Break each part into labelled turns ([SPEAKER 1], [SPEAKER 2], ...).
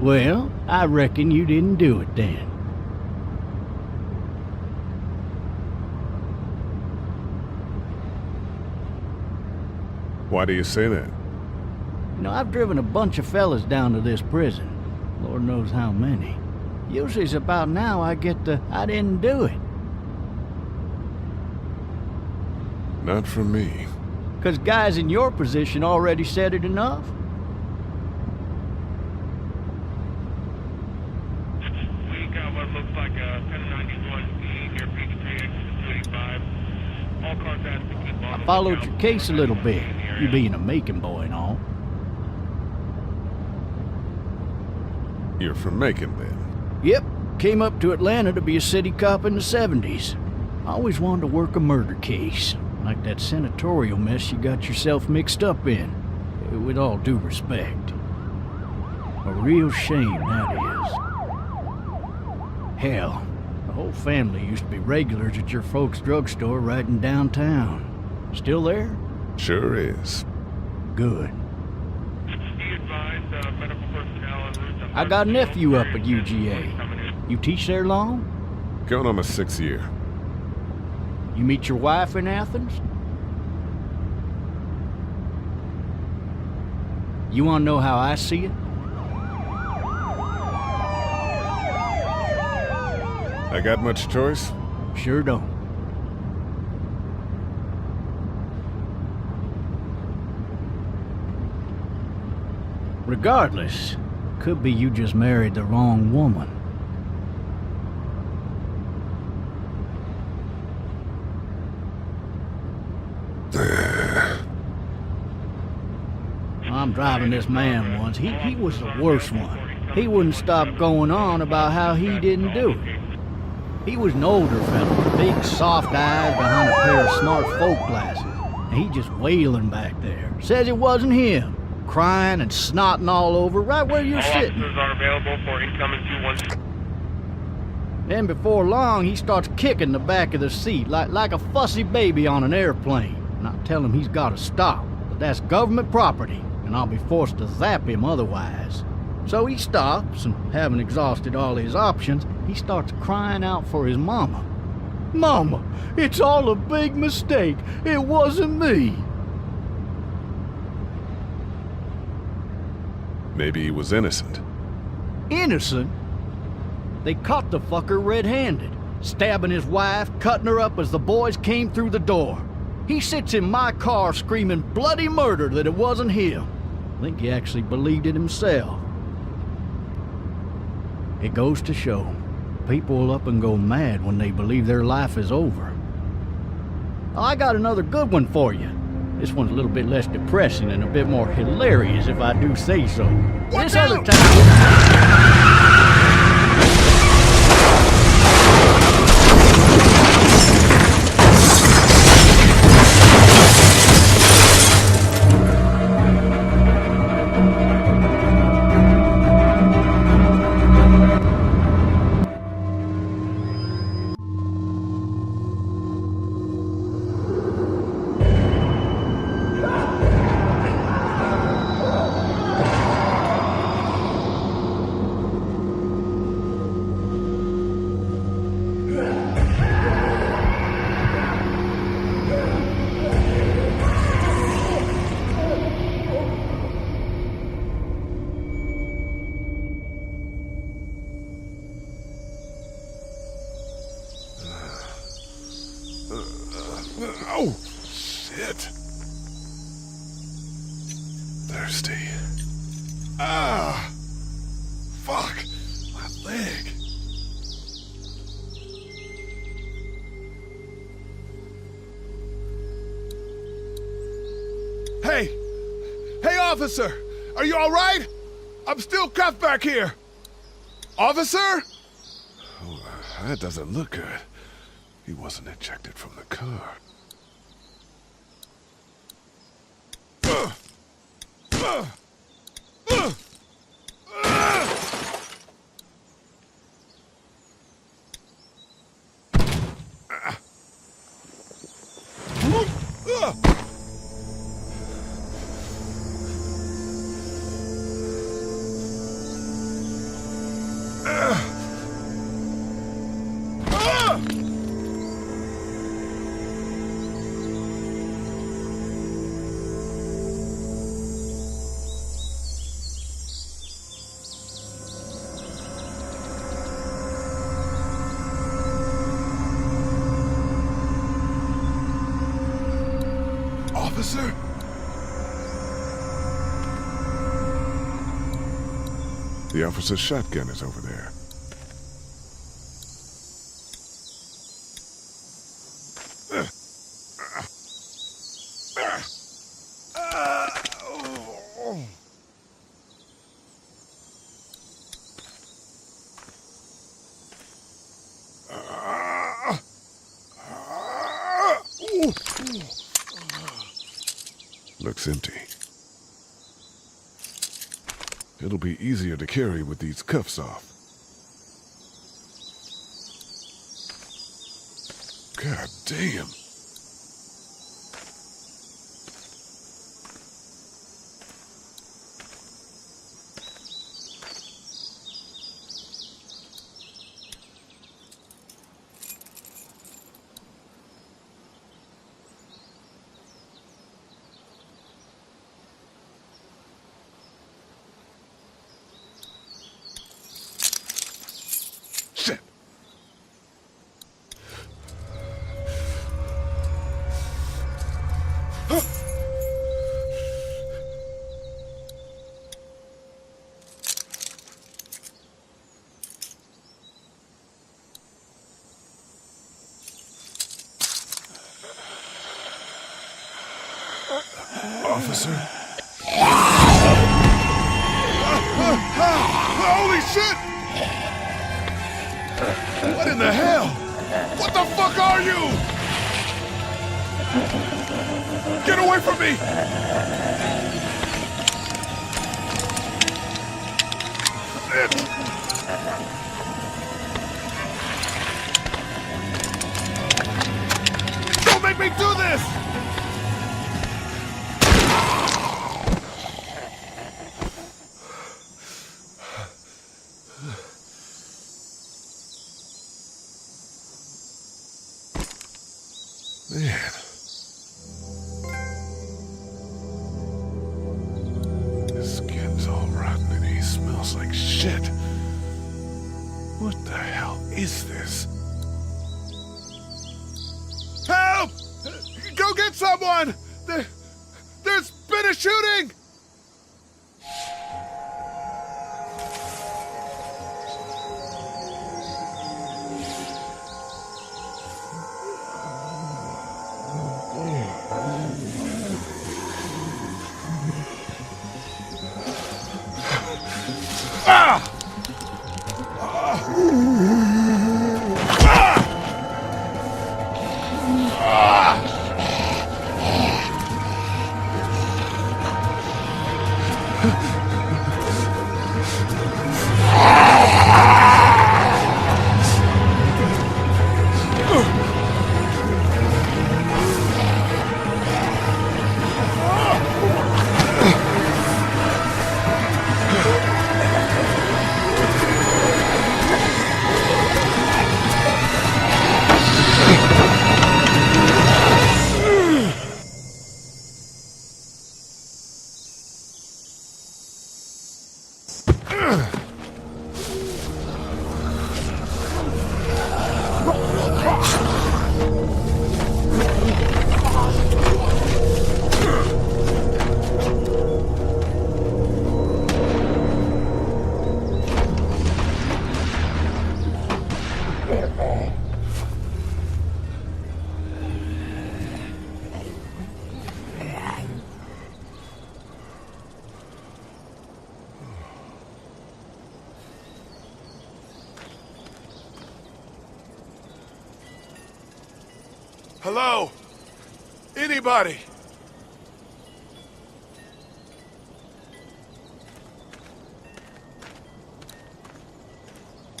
[SPEAKER 1] Well, I reckon you didn't do it then.
[SPEAKER 2] Why do you say that?
[SPEAKER 1] You know, I've driven a bunch of fellas down to this prison. Lord knows how many. Usually it's about now I get the, I didn't do it.
[SPEAKER 2] Not from me.
[SPEAKER 1] 'Cause guys in your position already said it enough.
[SPEAKER 3] We got what looks like a 1091E near Peachtree, exit 285. All cars asked to keep on
[SPEAKER 1] I
[SPEAKER 3] the
[SPEAKER 1] followed
[SPEAKER 3] lookout
[SPEAKER 1] your case a
[SPEAKER 3] for
[SPEAKER 1] little
[SPEAKER 3] anyone
[SPEAKER 1] bit,
[SPEAKER 3] in the area.
[SPEAKER 1] you being a Macon boy and all.
[SPEAKER 2] You're from Macon, then?
[SPEAKER 1] Yep, came up to Atlanta to be a city cop in the 70s. I always wanted to work a murder case, like that senatorial mess you got yourself mixed up in. With all due respect. A real shame, that is. Hell, the whole family used to be regulars at your folks' drugstore right in downtown. Still there?
[SPEAKER 2] Sure is.
[SPEAKER 1] Good.
[SPEAKER 3] Be advised, medical personnel en route to
[SPEAKER 1] I got a nephew up at
[SPEAKER 3] Hartsfield
[SPEAKER 1] UGA.
[SPEAKER 3] coming in.
[SPEAKER 1] You teach there long?
[SPEAKER 2] Going on my 6th year.
[SPEAKER 1] You meet your wife in Athens? You want to know how I see it?
[SPEAKER 2] I got much choice?
[SPEAKER 1] Sure don't. Regardless, could be you just married the wrong woman. I'm driving this man once. He was the worst one. He wouldn't stop going on about how he didn't do it. He was an older fellow with big soft eyes behind a pair of smart folk glasses. And he just wailing back there. Says it wasn't him. Crying and snotting all over right where you're
[SPEAKER 3] All
[SPEAKER 1] sitting.
[SPEAKER 3] officers are available for incoming 212.
[SPEAKER 1] Then before long, he starts kicking the back of the seat like a fussy baby on an airplane. And I tell him he's got to stop. But that's government property, and I'll be forced to zap him otherwise. So he stops, and having exhausted all his options, he starts crying out for his mama. Mama, it's all a big mistake. It wasn't me.
[SPEAKER 2] Maybe he was innocent.
[SPEAKER 1] Innocent? They caught the fucker red-handed, stabbing his wife, cutting her up as the boys came through the door. He sits in my car screaming bloody murder that it wasn't him. I think he actually believed it himself. It goes to show, people will up and go mad when they believe their life is over. I got another good one for you. This one's a little bit less depressing and a bit more hilarious, if I do say so. This other time...
[SPEAKER 2] Oh, shit. Thirsty. Ah! Fuck! My leg.
[SPEAKER 4] Hey! Hey, officer! Are you all right? I'm still cuffed back here. Officer?
[SPEAKER 2] Oh, that doesn't look good. He wasn't ejected from the car.
[SPEAKER 4] Officer?
[SPEAKER 2] The officer's shotgun is over there. Looks empty. It'll be easier to carry with these cuffs off. God damn. Shit. Officer?
[SPEAKER 4] Holy shit! What in the hell? What the fuck are you? Get away from me! Don't make me do this!
[SPEAKER 2] Man. His skin's all rotten and he smells like shit. What the hell is this?
[SPEAKER 4] Help! Go get someone! There's been a shooting! Hello? Anybody?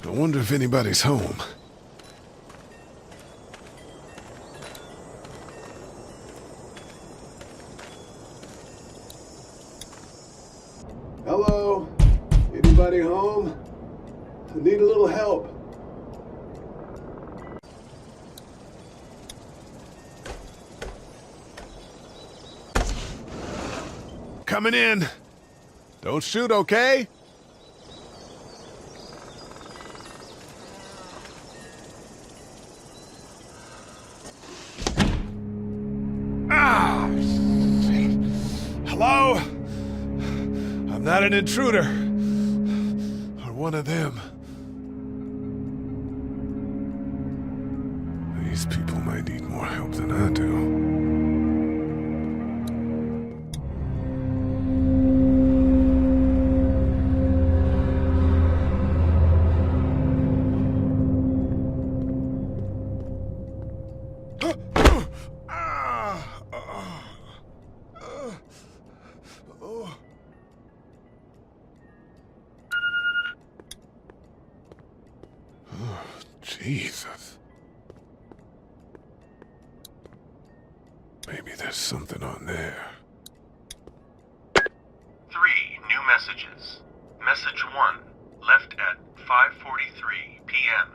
[SPEAKER 2] I wonder if anybody's home.
[SPEAKER 5] Hello? Anybody home? I need a little help.
[SPEAKER 4] Coming in. Don't shoot, okay? Ah!
[SPEAKER 2] I'm not an intruder. Or one of them. These people might need more help than I do. Jesus. Maybe there's something on there.
[SPEAKER 6] 3 new messages. Message 1, left at 5:43 p.m.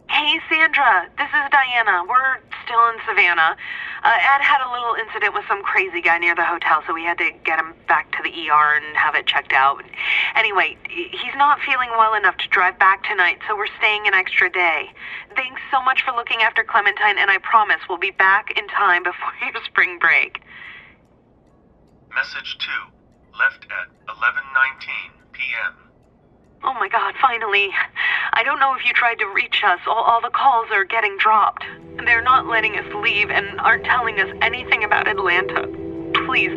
[SPEAKER 7] Hey, Sandra. This is Diana. We're still in Savannah. Ed had a little incident with some crazy guy near the hotel, so we had to get him back to the ER and have it checked out. Anyway, he's not feeling well enough to drive back tonight, so we're staying an extra day. Thanks so much for looking after Clementine, and I promise we'll be back in time before your spring break.
[SPEAKER 6] Message 2, left at 11:19 p.m.
[SPEAKER 7] Oh my God, finally. I don't know if you tried to reach us. All the calls are getting dropped. They're not letting us leave and aren't telling us anything about Atlanta. Please,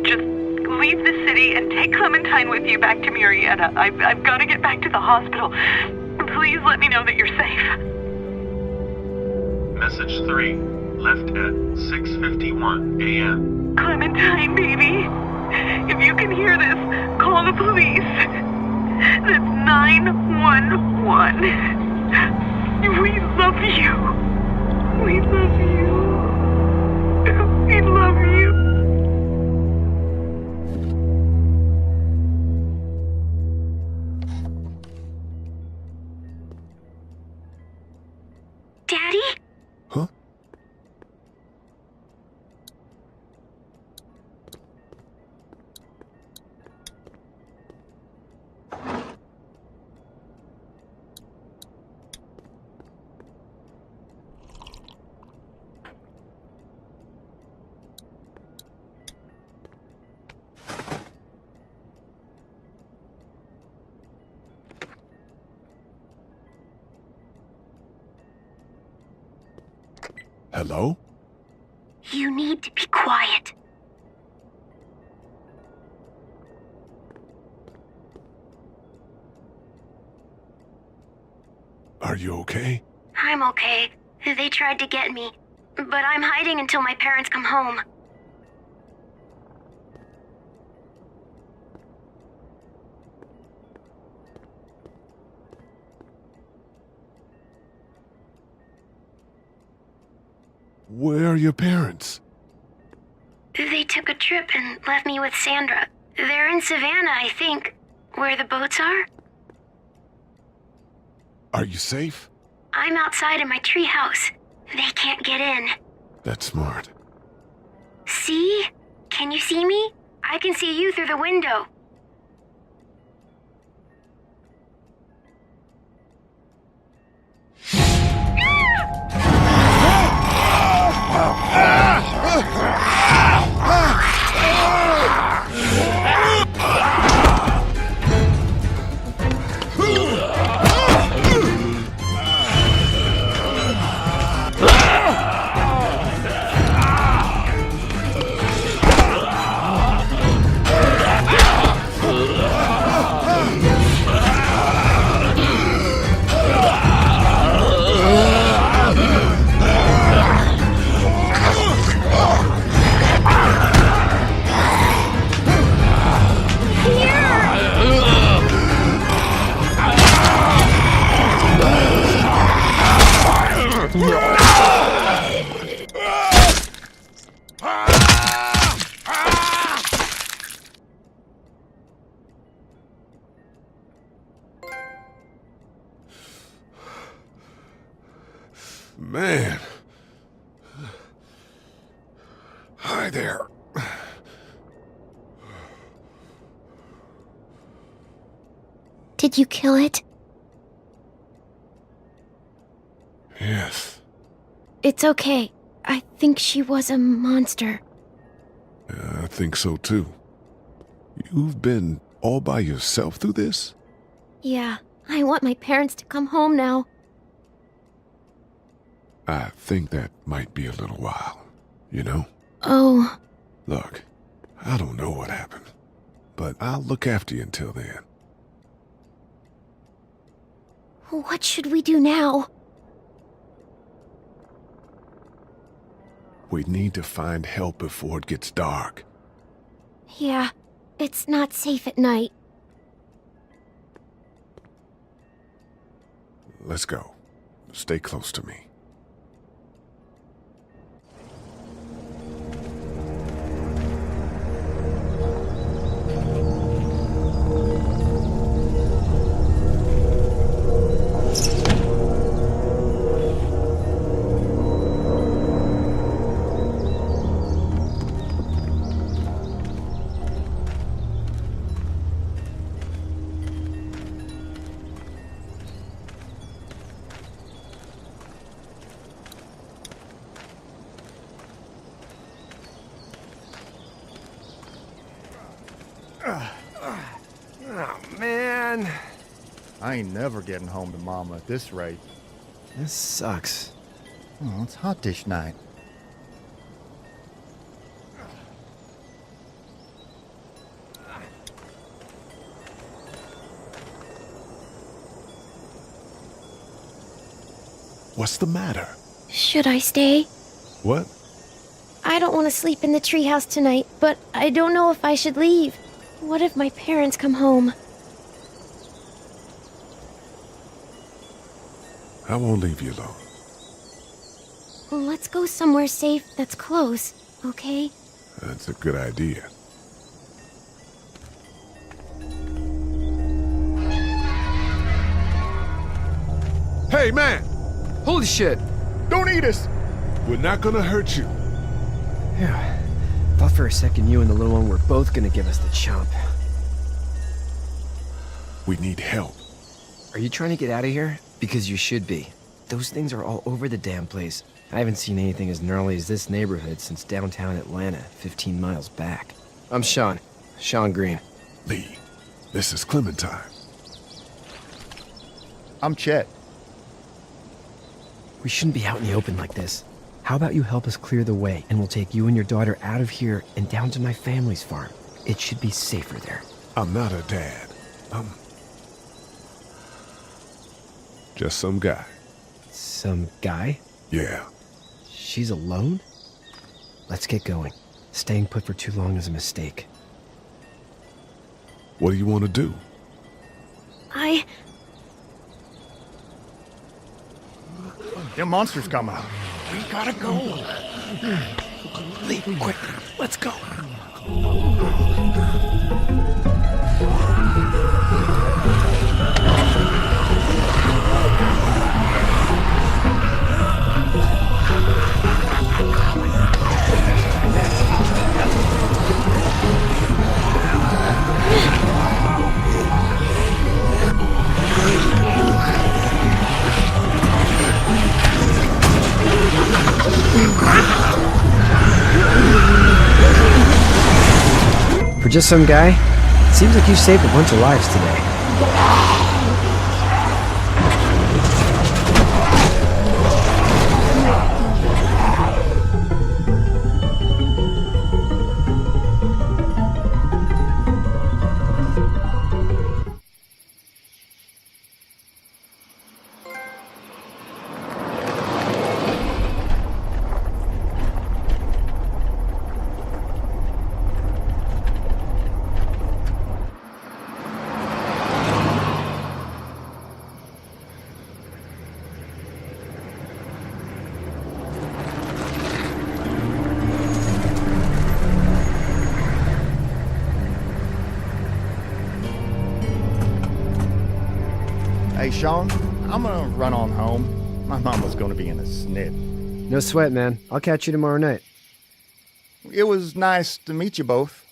[SPEAKER 7] just leave the city and take Clementine with you back to Murrieta. I've got to get back to the hospital. Please let me know that you're safe.
[SPEAKER 6] Message 3, left at 6:51 a.m.
[SPEAKER 7] Clementine, baby. If you can hear this, call the police. That's 911. We love you. We love you. We love you.
[SPEAKER 8] Daddy?
[SPEAKER 2] Huh? Hello?
[SPEAKER 8] You need to be quiet.
[SPEAKER 2] Are you okay?
[SPEAKER 8] I'm okay. They tried to get me, but I'm hiding until my parents come home.
[SPEAKER 2] Where are your parents?
[SPEAKER 8] They took a trip and left me with Sandra. They're in Savannah, I think, where the boats are.
[SPEAKER 2] Are you safe?
[SPEAKER 8] I'm outside in my treehouse. They can't get in.
[SPEAKER 2] That's smart.
[SPEAKER 8] See? Can you see me? I can see you through the window.
[SPEAKER 2] Man. Hi there.
[SPEAKER 8] Did you kill it?
[SPEAKER 2] Yes.
[SPEAKER 8] It's okay. I think she was a monster.
[SPEAKER 2] I think so too. You've been all by yourself through this?
[SPEAKER 8] Yeah, I want my parents to come home now.
[SPEAKER 2] I think that might be a little while, you know?
[SPEAKER 8] Oh,
[SPEAKER 2] Look, I don't know what happened, but I'll look after you until then.
[SPEAKER 8] what should we do now?
[SPEAKER 2] We need to find help before it gets dark.
[SPEAKER 8] Yeah, it's not safe at night.
[SPEAKER 2] Let's go. Stay close to me.
[SPEAKER 9] Oh, man. I ain't never getting home to Mama at this rate.
[SPEAKER 10] This sucks.
[SPEAKER 9] Oh, it's hot dish night.
[SPEAKER 2] What's the matter?
[SPEAKER 8] Should I stay?
[SPEAKER 2] What?
[SPEAKER 8] I don't want to sleep in the treehouse tonight, but I don't know if I should leave. What if my parents come home?
[SPEAKER 2] I won't leave you alone.
[SPEAKER 8] Let's go somewhere safe that's close, okay?
[SPEAKER 2] That's a good idea. Hey, man!
[SPEAKER 10] Holy shit!
[SPEAKER 4] Don't eat us!
[SPEAKER 2] We're not gonna hurt you.
[SPEAKER 10] Yeah. Thought for a second you and the little one were both gonna give us the chomp.
[SPEAKER 2] We need help.
[SPEAKER 10] Are you trying to get out of here? Because you should be. Those things are all over the damn place. I haven't seen anything as gnarly as this neighborhood since downtown Atlanta, 15 miles back. I'm Sean. Sean Green.
[SPEAKER 2] Lee, this is Clementine.
[SPEAKER 9] I'm Chet.
[SPEAKER 10] We shouldn't be out in the open like this. How about you help us clear the way, and we'll take you and your daughter out of here and down to my family's farm. It should be safer there.
[SPEAKER 2] I'm not her dad. I'm just some guy.
[SPEAKER 10] Some guy?
[SPEAKER 2] Yeah.
[SPEAKER 10] She's alone? Let's get going. Staying put for too long is a mistake.
[SPEAKER 2] What do you want to do?
[SPEAKER 9] Them monsters coming. We gotta go.
[SPEAKER 10] Lee, quick, let's go. For just some guy, it seems like you saved a bunch of lives today.
[SPEAKER 9] Hey, Sean, I'm gonna run on home. My mama's gonna be in a snit.
[SPEAKER 10] No sweat, man. I'll catch you tomorrow night.
[SPEAKER 9] It was nice to meet you both.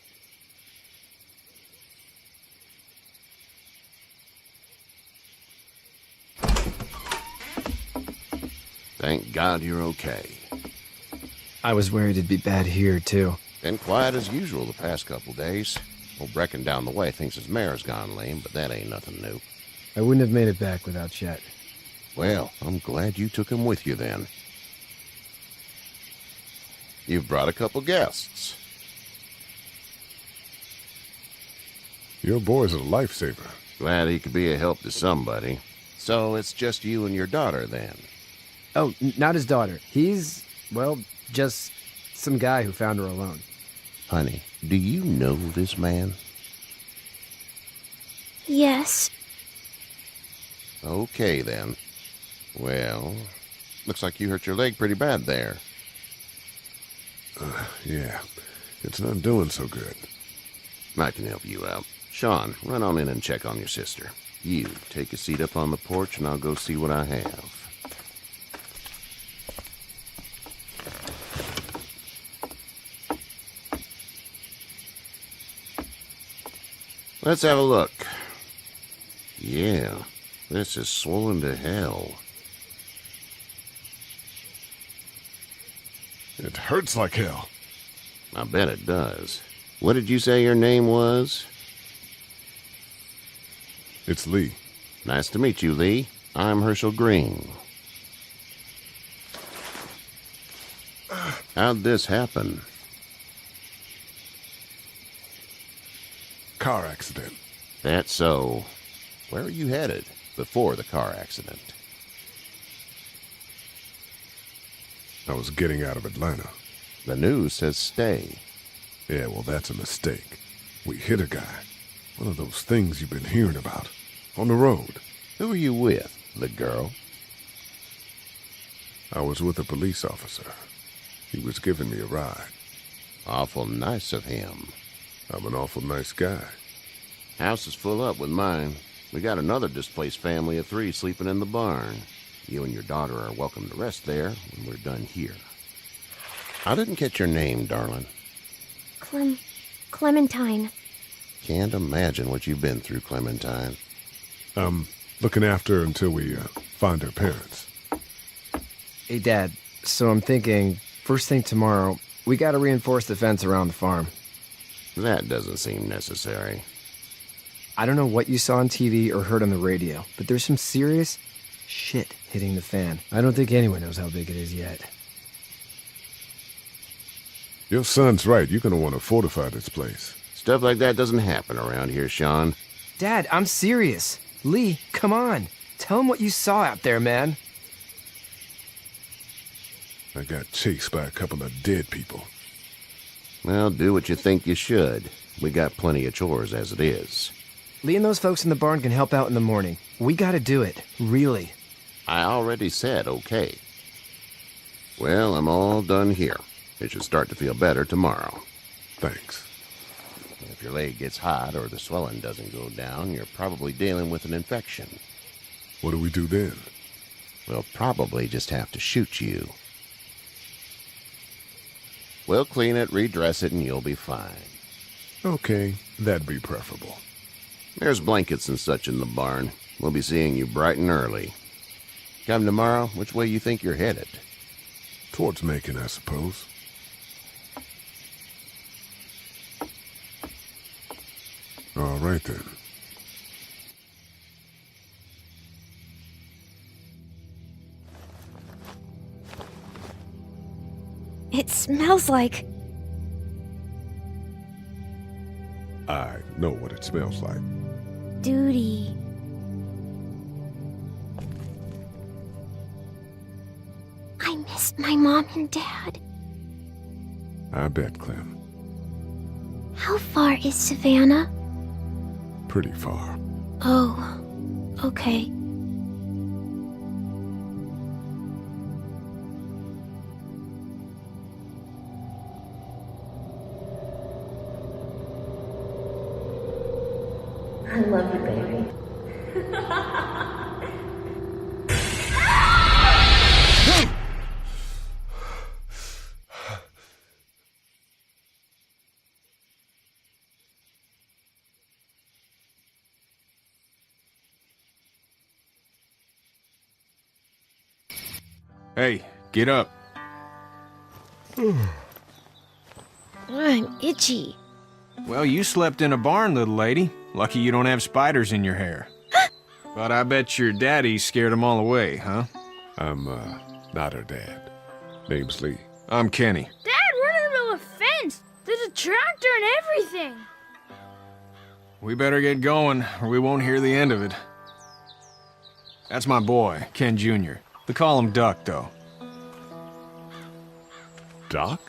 [SPEAKER 11] Thank God you're okay.
[SPEAKER 10] I was worried it'd be bad here, too.
[SPEAKER 11] Been quiet as usual the past couple days. Old Brecken down the way thinks his mare's gone lame, but that ain't nothing new.
[SPEAKER 10] I wouldn't have made it back without Chet.
[SPEAKER 11] Well, I'm glad you took him with you then. You've brought a couple guests.
[SPEAKER 2] Your boy's a lifesaver.
[SPEAKER 11] Glad he could be a help to somebody. So it's just you and your daughter then?
[SPEAKER 10] Oh, not his daughter. He's, well, just some guy who found her alone.
[SPEAKER 11] Honey, do you know this man?
[SPEAKER 8] Yes.
[SPEAKER 11] Okay, then. Well, looks like you hurt your leg pretty bad there.
[SPEAKER 2] Yeah, it's not doing so good.
[SPEAKER 11] I can help you out. Sean, run on in and check on your sister. You, take a seat up on the porch and I'll go see what I have. Let's have a look. Yeah, this is swollen to hell.
[SPEAKER 2] It hurts like hell.
[SPEAKER 11] I bet it does. What did you say your name was?
[SPEAKER 2] It's Lee.
[SPEAKER 11] Nice to meet you, Lee. I'm Herschel Green. How'd this happen?
[SPEAKER 2] Car accident.
[SPEAKER 11] That's so. Where are you headed before the car accident?
[SPEAKER 2] I was getting out of Atlanta.
[SPEAKER 11] The news says stay.
[SPEAKER 2] Yeah, well, that's a mistake. We hit a guy. One of those things you've been hearing about. On the road.
[SPEAKER 11] Who are you with? The girl?
[SPEAKER 2] I was with a police officer. He was giving me a ride.
[SPEAKER 11] Awful nice of him.
[SPEAKER 2] I'm an awful nice guy.
[SPEAKER 11] House is full up with mine. We got another displaced family of 3 sleeping in the barn. You and your daughter are welcome to rest there when we're done here. I didn't catch your name, darling.
[SPEAKER 8] Clementine.
[SPEAKER 11] Can't imagine what you've been through, Clementine.
[SPEAKER 2] I'm looking after her until we find her parents.
[SPEAKER 10] Hey, Dad, so I'm thinking, first thing tomorrow, we gotta reinforce the fence around the farm.
[SPEAKER 11] That doesn't seem necessary.
[SPEAKER 10] I don't know what you saw on TV or heard on the radio, but there's some serious shit hitting the fan. I don't think anyone knows how big it is yet.
[SPEAKER 2] Your son's right. You're gonna want to fortify this place.
[SPEAKER 11] Stuff like that doesn't happen around here, Sean.
[SPEAKER 10] Dad, I'm serious. Lee, come on. Tell him what you saw out there, man.
[SPEAKER 2] I got chased by a couple of dead people.
[SPEAKER 11] Well, do what you think you should. We got plenty of chores as it is.
[SPEAKER 10] Lee and those folks in the barn can help out in the morning. We gotta do it. Really.
[SPEAKER 11] I already said okay. Well, I'm all done here. It should start to feel better tomorrow.
[SPEAKER 2] Thanks.
[SPEAKER 11] If your leg gets hot or the swelling doesn't go down, you're probably dealing with an infection.
[SPEAKER 2] What do we do then?
[SPEAKER 11] We'll probably just have to shoot you. We'll clean it, redress it, and you'll be fine.
[SPEAKER 2] Okay, that'd be preferable.
[SPEAKER 11] There's blankets and such in the barn. We'll be seeing you bright and early. Come tomorrow, which way you think you're headed?
[SPEAKER 2] Towards Macon, I suppose. All right, then.
[SPEAKER 8] It smells like...
[SPEAKER 2] I know what it smells like.
[SPEAKER 8] duty. I missed my mom and dad.
[SPEAKER 2] I bet, Clem.
[SPEAKER 8] How far is Savannah?
[SPEAKER 2] Pretty far.
[SPEAKER 8] Oh, okay.
[SPEAKER 12] I love you, baby.
[SPEAKER 13] Hey, get up.
[SPEAKER 8] I'm itchy.
[SPEAKER 12] Well, you slept in a barn, little lady. Lucky you don't have spiders in your hair. But I bet your daddy scared them all away, huh?
[SPEAKER 2] I'm, not her dad. Name's Lee.
[SPEAKER 12] I'm Kenny.
[SPEAKER 13] Dad, we're in the middle of a fence. There's a tractor and everything.
[SPEAKER 12] We better get going, or we won't hear the end of it. That's my boy, Ken Jr. They call him Duck, though.
[SPEAKER 2] Doc?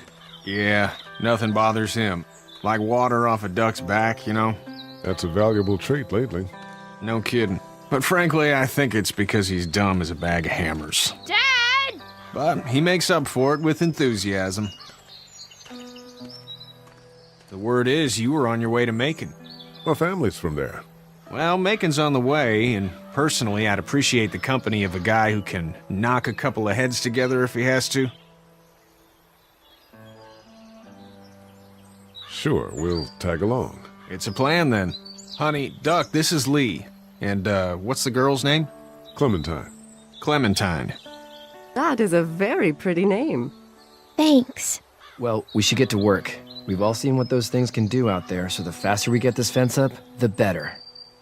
[SPEAKER 12] Yeah, nothing bothers him. Like water off a duck's back, you know?
[SPEAKER 2] That's a valuable trait lately.
[SPEAKER 12] No kidding. But frankly, I think it's because he's dumb as a bag of hammers.
[SPEAKER 13] Dad!
[SPEAKER 12] But he makes up for it with enthusiasm. The word is you were on your way to Macon.
[SPEAKER 2] My family's from there.
[SPEAKER 12] Well, Macon's on the way, and personally, I'd appreciate the company of a guy who can knock a couple of heads together if he has to.
[SPEAKER 2] Sure, we'll tag along.
[SPEAKER 12] It's a plan, then. Honey, Duck, this is Lee. And, what's the girl's name?
[SPEAKER 2] Clementine.
[SPEAKER 12] Clementine.
[SPEAKER 14] That is a very pretty name.
[SPEAKER 8] Thanks.
[SPEAKER 10] Well, we should get to work. We've all seen what those things can do out there, so the faster we get this fence up, the better.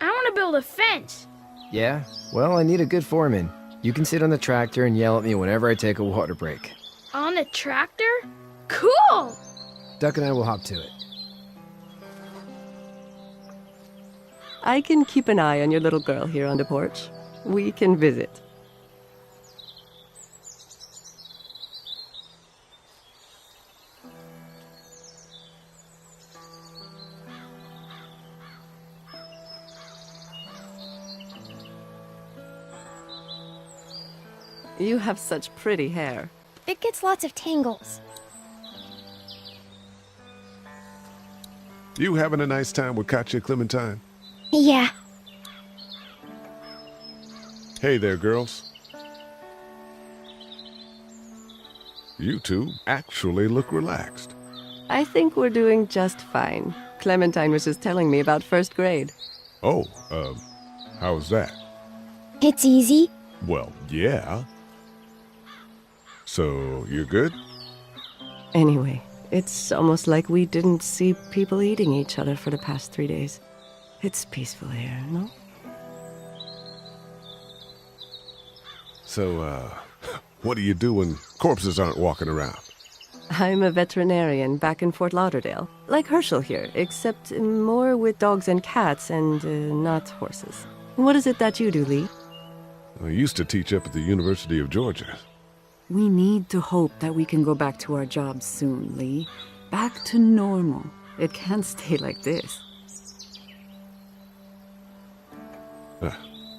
[SPEAKER 13] I want to build a fence.
[SPEAKER 10] Yeah? Well, I need a good foreman. You can sit on the tractor and yell at me whenever I take a water break.
[SPEAKER 13] On the tractor? Cool!
[SPEAKER 10] Duck and I will hop to it.
[SPEAKER 14] I can keep an eye on your little girl here on the porch. We can visit. You have such pretty hair.
[SPEAKER 8] It gets lots of tangles.
[SPEAKER 2] You having a nice time with Katya, Clementine?
[SPEAKER 8] Yeah.
[SPEAKER 2] Hey there, girls. You two actually look relaxed.
[SPEAKER 14] I think we're doing just fine. Clementine was just telling me about first grade.
[SPEAKER 2] Oh, how's that?
[SPEAKER 8] It's easy.
[SPEAKER 2] Well, yeah. So, you're good?
[SPEAKER 14] Anyway, it's almost like we didn't see people eating each other for the past 3 days. It's peaceful here, no?
[SPEAKER 2] So, what do you do when corpses aren't walking around?
[SPEAKER 14] I'm a veterinarian back in Fort Lauderdale. Like Herschel here, except more with dogs and cats and not horses. What is it that you do, Lee?
[SPEAKER 2] I used to teach up at the University of Georgia.
[SPEAKER 15] We need to hope that we can go back to our jobs soon, Lee. Back to normal. It can't stay like this.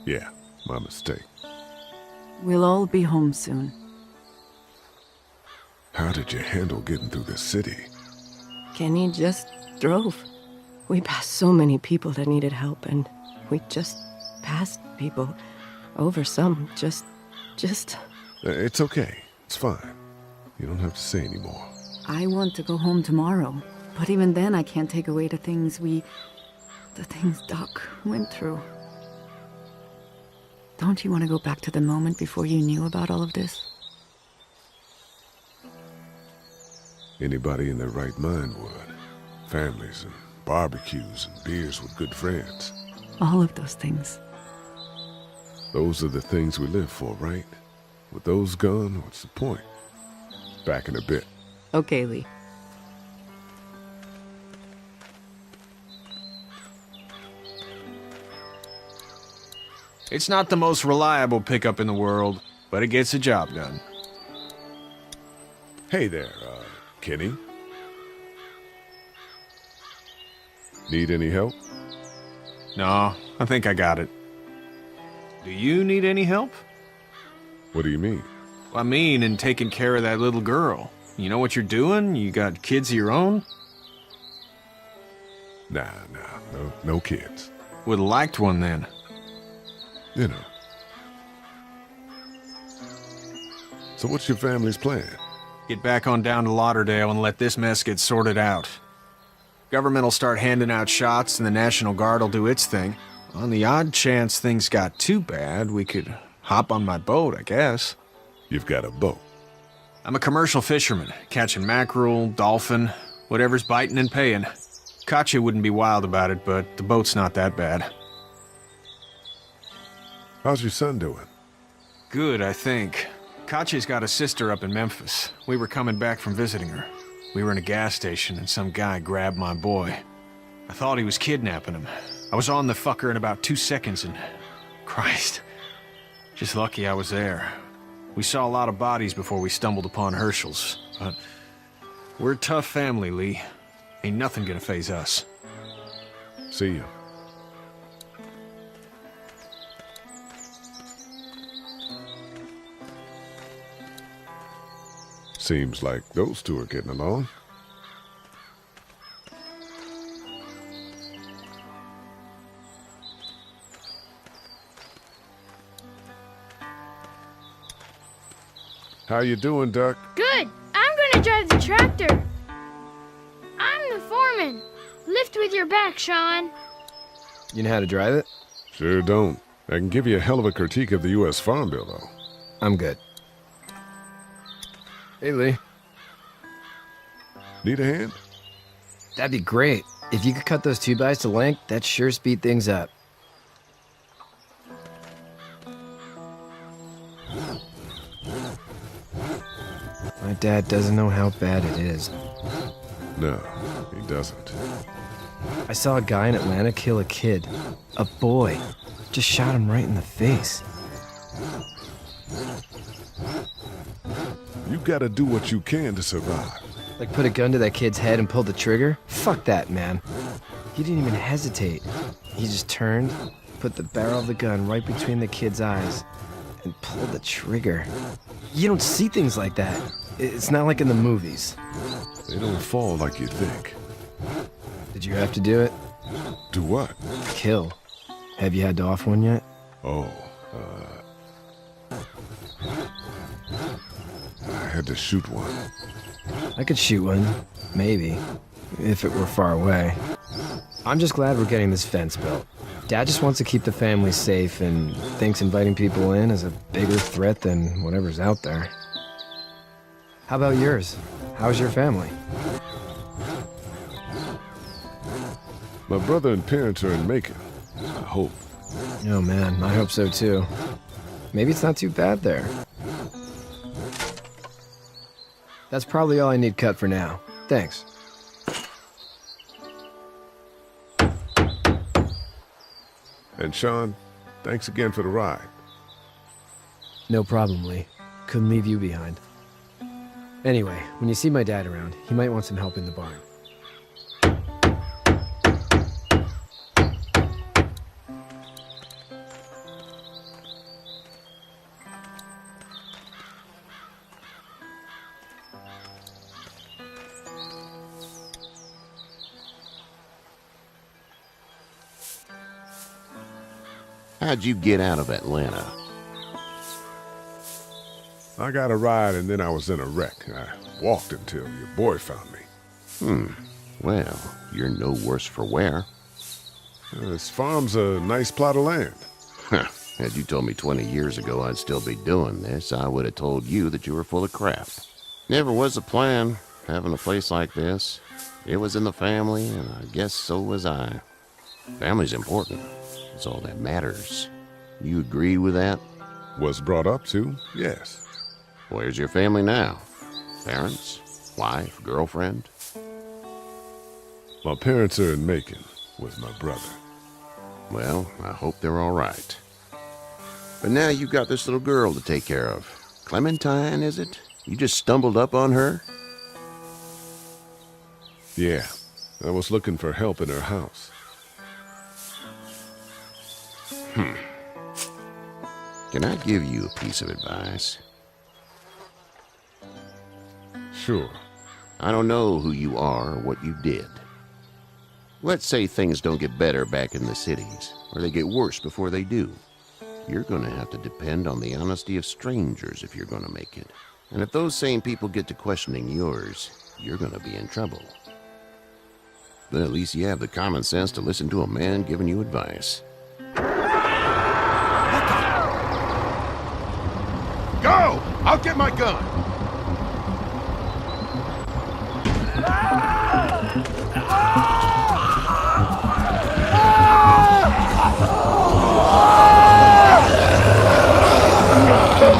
[SPEAKER 2] Yeah, my mistake.
[SPEAKER 15] We'll all be home soon.
[SPEAKER 2] How did you handle getting through the city?
[SPEAKER 14] Kenny just drove. We passed so many people that needed help, and we just passed people. Over some, just...
[SPEAKER 2] It's okay. It's fine. You don't have to say anymore.
[SPEAKER 15] I want to go home tomorrow, but even then I can't take away the things Doc went through. Don't you want to go back to the moment before you knew about all of this?
[SPEAKER 2] Anybody in their right mind would. Families and barbecues and beers with good friends.
[SPEAKER 15] All of those things.
[SPEAKER 2] Those are the things we live for, right? With those gone, what's the point? Back in a bit.
[SPEAKER 14] Okay, Lee.
[SPEAKER 12] It's not the most reliable pickup in the world, but it gets the job done.
[SPEAKER 2] Hey there, Kenny. Need any help?
[SPEAKER 12] No, I think I got it. Do you need any help?
[SPEAKER 2] What do you mean?
[SPEAKER 12] I mean, in taking care of that little girl. You know what you're doing? You got kids of your own?
[SPEAKER 2] Nah, no kids.
[SPEAKER 12] Would've liked one then.
[SPEAKER 2] You know. So what's your family's plan?
[SPEAKER 12] Get back on down to Lauderdale and let this mess get sorted out. Government will start handing out shots and the National Guard will do its thing. On the odd chance things got too bad, we could hop on my boat, I guess.
[SPEAKER 2] You've got a boat?
[SPEAKER 12] I'm a commercial fisherman, catching mackerel, dolphin, whatever's biting and paying. Katya wouldn't be wild about it, but the boat's not that bad.
[SPEAKER 2] How's your son doing?
[SPEAKER 12] Good, I think. Katya's got a sister up in Memphis. We were coming back from visiting her. We were in a gas station and some guy grabbed my boy. I thought he was kidnapping him. I was on the fucker in about 2 seconds and... Christ. Just lucky I was there. We saw a lot of bodies before we stumbled upon Herschel's, but... We're a tough family, Lee. Ain't nothing gonna faze us.
[SPEAKER 2] See you. Seems like those two are getting along. How you doing, Duck?
[SPEAKER 13] Good. I'm gonna drive the tractor. I'm the foreman. Lift with your back, Sean.
[SPEAKER 10] You know how to drive it?
[SPEAKER 2] Sure don't. I can give you a hell of a critique of the U.S. Farm Bill, though.
[SPEAKER 10] I'm good. Hey, Lee.
[SPEAKER 2] Need a hand?
[SPEAKER 10] That'd be great. If you could cut those 2x to length, that'd sure speed things up. My dad doesn't know how bad it is.
[SPEAKER 2] No, he doesn't.
[SPEAKER 10] I saw a guy in Atlanta kill a kid. A boy. Just shot him right in the face.
[SPEAKER 2] You gotta do what you can to survive.
[SPEAKER 10] Like put a gun to that kid's head and pull the trigger? Fuck that, man. He didn't even hesitate. He just turned, put the barrel of the gun right between the kid's eyes, and pulled the trigger. You don't see things like that. It's not like in the movies.
[SPEAKER 2] They don't fall like you think.
[SPEAKER 10] Did you have to do it?
[SPEAKER 2] Do what?
[SPEAKER 10] Kill. Have you had to off one yet?
[SPEAKER 2] Oh, I had to shoot one.
[SPEAKER 10] I could shoot one. Maybe. If it were far away. I'm just glad we're getting this fence built. Dad just wants to keep the family safe and thinks inviting people in is a bigger threat than whatever's out there. How about yours? How's your family?
[SPEAKER 2] My brother and parents are in Macon. I hope.
[SPEAKER 10] Oh man, I hope so too. Maybe it's not too bad there. That's probably all I need cut for now. Thanks.
[SPEAKER 2] And Sean, thanks again for the ride.
[SPEAKER 10] No problem, Lee. Couldn't leave you behind. Anyway, when you see my dad around, he might want some help in the barn.
[SPEAKER 11] How'd you get out of Atlanta?
[SPEAKER 2] I got a ride and then I was in a wreck. I walked until your boy found me.
[SPEAKER 11] Well, you're no worse for wear.
[SPEAKER 2] This farm's a nice plot of land.
[SPEAKER 11] Had you told me 20 years ago I'd still be doing this, I would have told you that you were full of crap. Never was a plan, having a place like this. It was in the family, and I guess so was I. Family's important. It's all that matters. You agree with that?
[SPEAKER 2] Was brought up to, yes.
[SPEAKER 11] Where's your family now? Parents? Wife? Girlfriend?
[SPEAKER 2] My parents are in Macon with my brother.
[SPEAKER 11] Well, I hope they're all right. But now you've got this little girl to take care of. Clementine, is it? You just stumbled up on her?
[SPEAKER 2] Yeah, I was looking for help in her house.
[SPEAKER 11] Can I give you a piece of advice?
[SPEAKER 2] Sure.
[SPEAKER 11] I don't know who you are or what you did. Let's say things don't get better back in the cities, or they get worse before they do. You're going to have to depend on the honesty of strangers if you're going to make it. And if those same people get to questioning yours, you're going to be in trouble. But at least you have the common sense to listen to a man giving you advice.
[SPEAKER 4] Go! I'll get my gun! I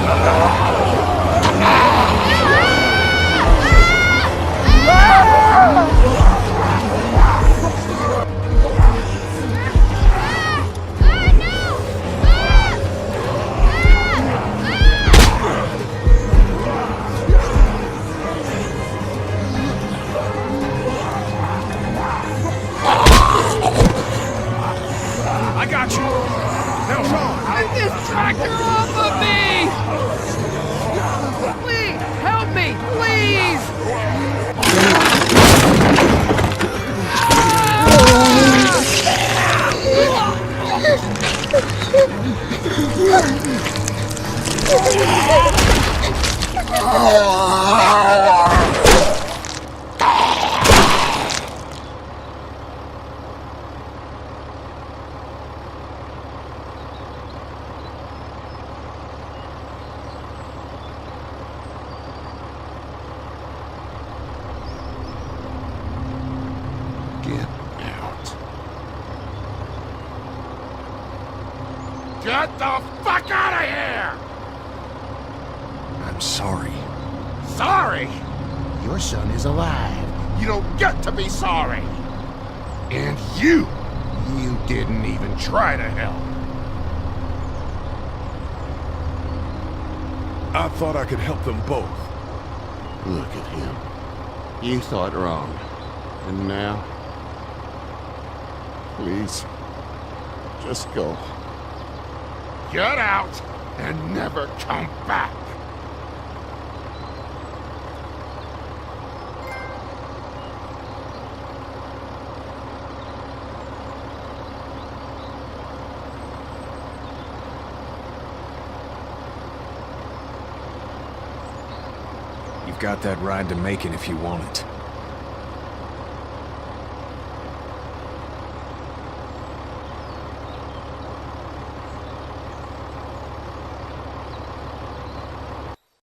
[SPEAKER 4] got you. Now, Sean.
[SPEAKER 16] Get this tractor off of me! Please, help me, please!
[SPEAKER 4] Get the fuck out of here!
[SPEAKER 11] I'm sorry.
[SPEAKER 4] Sorry?
[SPEAKER 11] Your son is alive.
[SPEAKER 4] You don't get to be sorry. And you didn't even try to help.
[SPEAKER 2] I thought I could help them both.
[SPEAKER 11] Look at him. You thought wrong. And now? Please, just go.
[SPEAKER 4] Get out and never come back.
[SPEAKER 12] You've got that ride to Macon if you want it.